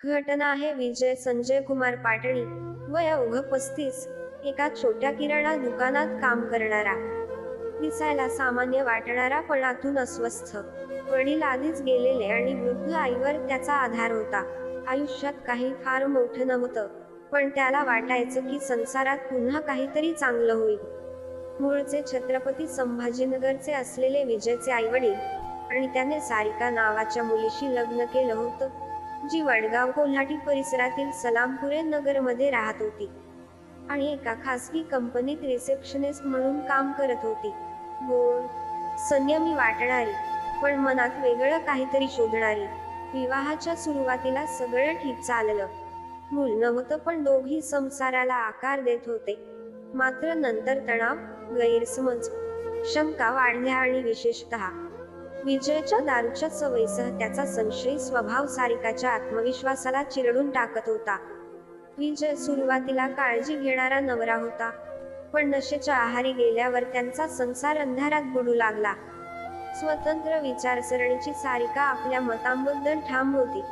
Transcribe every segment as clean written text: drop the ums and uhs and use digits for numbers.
घटना आहे विजय संजय कुमार पाटणी, वय अवघ 35, एका छोट्या किराणा दुकानात काम करणारा. दिसायला सामान्य वाटणारा पण आतून अस्वस्थ. वडील आधीच गेलेले आणि वृद्ध आईवर त्याचा आधार होता. आयुष्यात काही फार मोठं नव्हतं, पण त्याला वाटायचं की संसारात पुन्हा काहीतरी चांगलं होईल. मूळचे छत्रपती संभाजीनगरचे असलेले विजयचे आईवडील आणि त्याने सारिका नावाच्या मुलीशी लग्न केलं होतं, जी वडगाव कोल्हाटी परिसरातील सलामपुरे नगरमध्ये राहत होती आणि एका खासगी कंपनीत रिसेप्शनिस्ट म्हणून काम करत होती. गोड, संयमी वाटणारी, पण मनात वेगळं काहीतरी शोधणारी. विवाहाच्या सुरुवातीला सगळं ठीक चाललं. मूल नव्हतं, पण दोघी संसाराला आकार देत होते. मात्र नंतर तणाव, गैरसमज, शंका वाढल्या आणि विशेषतः विजयच्या दारूच्या सवयीसह त्याचा संशयी स्वभाव सारिकाच्या आत्मविश्वासाला चिरडून टाकत होता. विजय सुरुवातीला काळजी घेणारा नवरा होता, पण नशेच्या आहारी गेल्यावर त्यांचा संसार अंधारात बुडू लागला. स्वतंत्र विचारसरणीची सारिका आपल्या मतांबद्दल ठाम होती,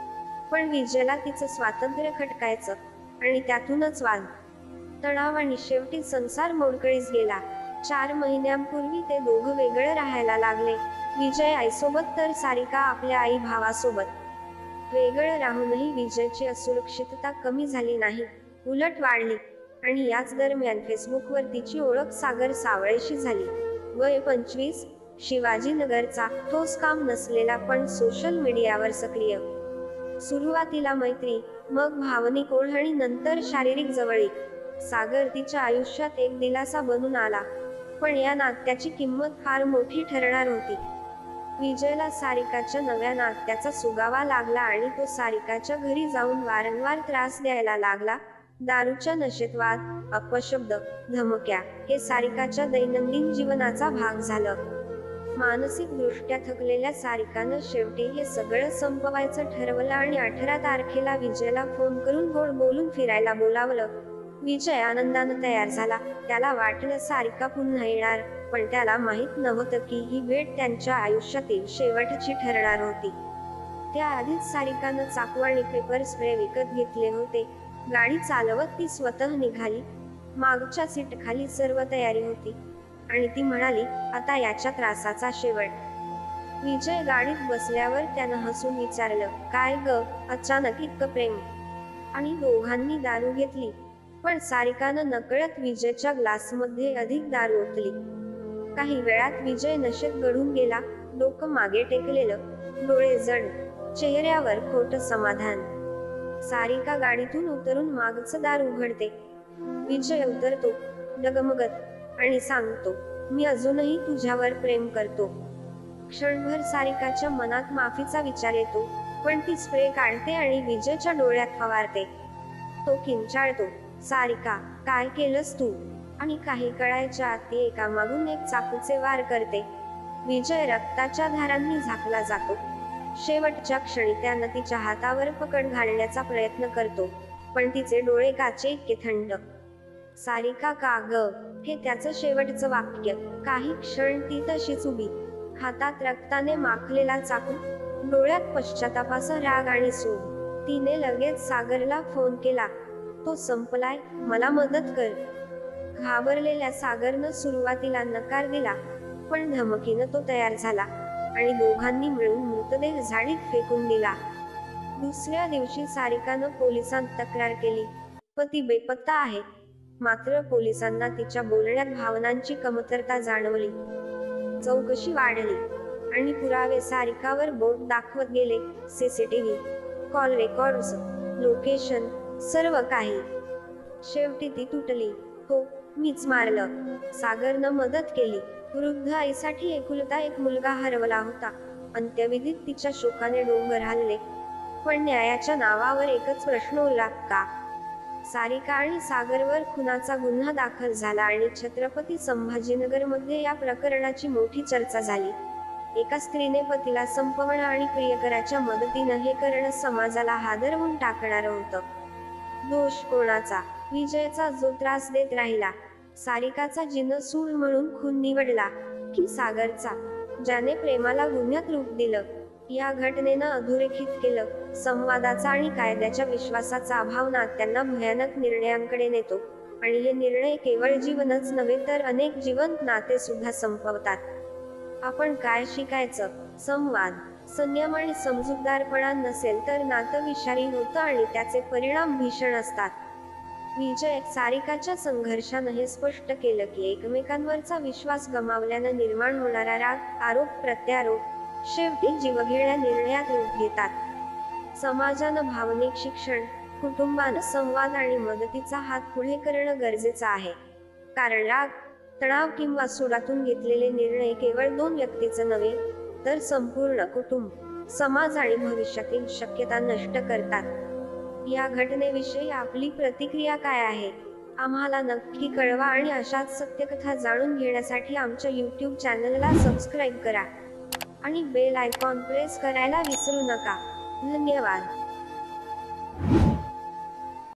पण विजयला तिचं स्वातंत्र्य खटकायचं आणि त्यातूनच वाद, तणाव आणि शेवटी संसार मोडकळीस गेला. 4 महिन्यांपूर्वी ते दोघं वेगळं राहायला लागले. विजय आईसोबत तर सारिका आपल्या आई भावासोबत. वेगळं राहूनही विजयची असुरक्षितता कमी झाली नाही, उलट वाढली. आणि याच दरम्यान फेसबुकवर तिची ओळख सागर सावळेशी झाली. वय 25, शिवाजीनगरचा, ठोस काम नसलेला पण सोशल मीडियावर सक्रिय. सुरुवातीला मैत्री, मग भावनिक ओढ आणि नंतर शारीरिक जवळीक. सागर तिच्या आयुष्यात एक दिलासा बनून आला, पण या नात्याची किंमत फार मोठी ठरणार होती. विजयला सारिकाच्या नव्या नात्याचा सुगावा लागला आणि तो सारिकाच्या घरी जाऊन वारंवार त्रास द्यायला लागला. दारूच्या नशेत वाद, अपशब्द, धमक्या हे सारिकाच्या दैनंदिन जीवनाचा भाग झालं. मानसिक दृष्ट्या थकलेल्या सारिकानं शेवटी हे सगळं संपवायचं ठरवलं आणि 18 तारखेला विजयला फोन करून गोड बोलून फिरायला बोलावलं. विजय आनंदानं तयार झाला. त्याला वाटलं सारिका पुन्हा येणार, पण त्याला माहित नव्हतं की ही भेट त्यांच्या आयुष्यातील शेवटची ठरणार होती. त्याआधीच सारिकानं चाकू आणि पेपर स्प्रे विकत घेतले होते. गाडी चालवत ती स्वतः निघाली. मागच्या सीटखाली सर्व तयारी होती आणि ती म्हणाली, आता याच्या त्रासाचा शेवट. विजय गाडीत बसल्यावर त्यानं हसून विचारलं, काय ग, अचानक इतकं प्रेम? आणि दोघांनी दारू घेतली, पण सारिकानं नकळत विजयच्या ग्लासमध्ये अधिक दारू ओतली. काही वेळात विजय नशेत गढून गेला, डोकं मागे टेकलेलं, डोळे जड, चेहऱ्यावर खोटं समाधान. सारिका गाडीतून उतरून मागचं दार उघडते. विजय उतरतो, डगमगत, आणि सांगतो, मी अजूनही तुझ्यावर प्रेम करतो. क्षणभर सारिकाच्या मनात माफीचा विचार येतो, पण ती स्प्रे काढते आणि विजयच्या डोळ्यात फवारते. तो किंचाळतो, सारिका, काय केलंस तू? आणि काही कळायच्या आत ती एकामागून एक चाकूचे वार करते. विजय रक्ताच्या धारांनी झाकला जातो. शेवटच्या क्षणी त्यानं तिच्या हातावर पकड घालण्याचा प्रयत्न करतो, पण तिचे डोळे काचे इतके थंड. सारिका, का ग? हे त्याचं शेवटचं वाक्य. काही क्षण ती तशीच उभी, हातात रक्ताने माखलेला चाकू, डोळ्यात पश्चातापासह राग आणि सूड. तिने लगेच सागरला फोन केला, तो संपलाय, मला मदत कर. घाबरलेल्या सागरनं सुरुवातीला नकार दिला, पण धमकीनं तो तयार झाला आणि दोघांनी मिळून मृतदेह झाडीत फेकून दिला. दुसऱ्या दिवशी सारिकानं पोलिसांत तक्रार केली, पती बेपत्ता आहे. मात्र पोलिसांना तिच्या बोलण्यात भावनांची कमतरता जाणवली. चौकशी वाढली आणि पुरावे सारिकावर बोट दाखवत गेले. सीसीटीव्ही, कॉल रेकॉर्ड्स, लोकेशन, सर्व काही. शेवटी ती तुटली, हो, मीच मारलं. सागरनं मदत केली. वृद्ध आईसाठी एकुलता एक मुलगा हरवला होता. अंत्यविधीत तिच्या शोकाने डोंगर हलले, पण न्यायाच्या नावावर एकच प्रश्न उरला, का? सारिका आणि सागरवर खुनाचा गुन्हा दाखल झाला आणि छत्रपती संभाजीनगरमध्ये या प्रकरणाची मोठी चर्चा झाली. एका स्त्रीने पतीला संपवणं आणि प्रियकराच्या मदतीनं हे करणं समाजाला हादरवून टाकणारं होतं. दोष कोणाचा? विजयचा, जो त्रास देत राहिला. सारिकाचा, जिनं सूड म्हणून खून निवडला, की सागरचा, ज्याने प्रेमाला गुन्ह्यात रूप दिलं? या घटनेनं अधोरेखित केलं संवादाचा आणि कायद्याच्या विश्वासाचा अभाव नात्यांना भयानक निर्णयांकडे नेतो आणि हे निर्णय केवळ जीवनच नव्हे तर अनेक जिवंत नाते सुद्धा संपवतात। आपण काय शिकायचं? संवाद, संयम आणि समजूतदारपणा नसेल तर नातं विषारी होतं आणि त्याचे परिणाम भीषण असतात। विजय सारिकाच्या संघर्षानं हे स्पष्ट केलं की एकमेकांवरचा विश्वास गमावल्यानं निर्माण होणारा राग, आरोप प्रत्यारोप शेवटी जीवघेण्या निर्णयात रूप घेतात। समाजानं भावनिक शिक्षण, कुटुंबानं संवाद आणि मदतीचा हात पुढे करणं गरजेचं आहे, कारण राग, तणाव किंवा सुडातून घेतलेले निर्णय केवळ दोन व्यक्तीचं नव्हे तर संपूर्ण कुटुंब, समाज आणि भविष्यातील शक्यता नष्ट करतात। या घटनेविषयी आपली प्रतिक्रिया काय आहे? आम्हाला नक्की कळवा आणि अशाच सत्यकथा जाणून घेण्यासाठी आमच्या YouTube चॅनलला सबस्क्राईब करा आणि बेल आयकॉन प्रेस करायला विसरू नका। धन्यवाद।